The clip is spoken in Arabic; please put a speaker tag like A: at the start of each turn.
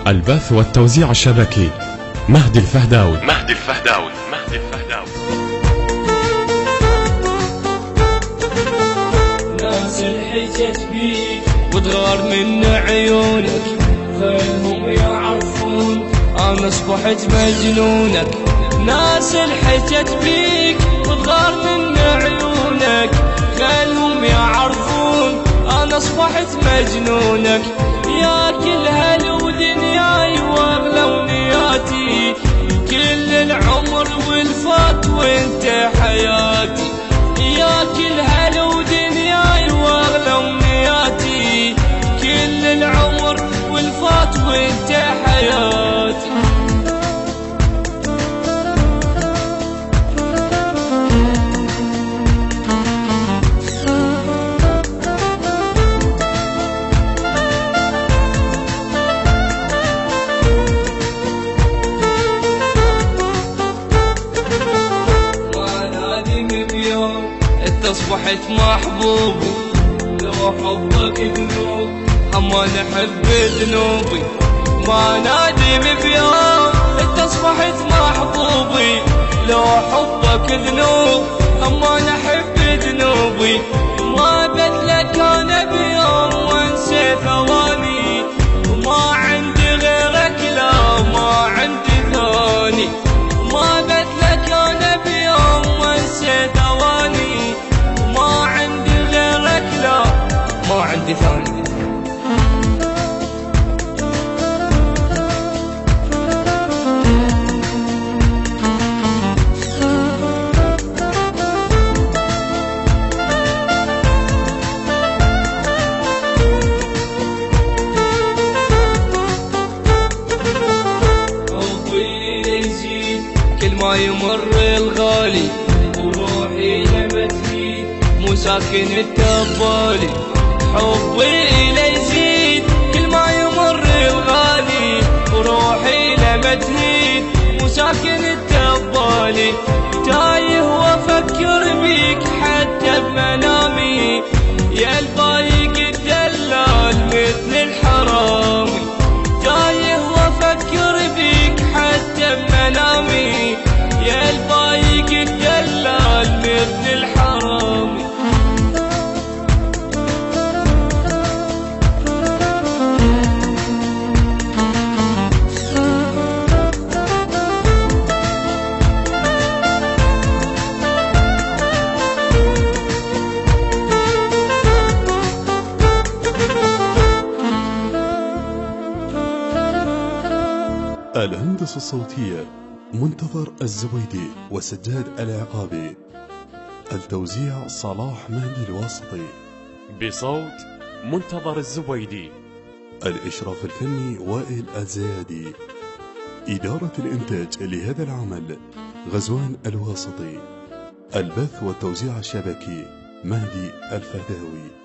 A: البث والتوزيع الشبكي مهدي الفهداوي.
B: ناس الحجت بيك وتغار من عيونك، خلهم يعرفون انا اصبحت مجنونك. ناس الحجت بيك وتغار من عيونك، خلهم يعرفون انا اصبحت مجنونك. يا كل هلا ودنياي واغلى ونياتي، كل العمر والفات وانت حياتي. يا كل هلا ودنياي واغلى ونياتي، كل العمر والفات وانت حياتي. انت اصبحت محبوبي، لو حبك ذنوب اما نحب ذنوبي. ما نادم بيوم انت اصبحت محبوبي، لو حبك ذنوب اما نحب ذنوبي. ما بدلك انا بيوم وانسى ثواني، وما عندي غيرك لا ما عندي ثاني. ما بدلك انا بيوم وانسى ثواني، ما عندي غيرك لا ما عندي ثاني. كل ما يمر الغالي وروحي لما تزيد مو ساكن التبالي. حبي إلي يزيد كل ما يمر الغالي وروحي لما تزيد مو ساكن التبالي. تايه وافكر بيك حتى بمنامي، يا البايق الدلال مثل الحرامي. تايه وافكر بيك حتى بمنامي، يا البايق الدلال مثل الحرامي.
C: الهندسة الصوتية منتظر الزويدي وسجاد العقابي. التوزيع صلاح مهدي الواسطي
A: بصوت منتظر الزويدي.
C: الإشراف الفني وائل الزيادي. إدارة الإنتاج لهذا العمل غزوان الواسطي. البث والتوزيع الشبكي مهدي الفهداوي.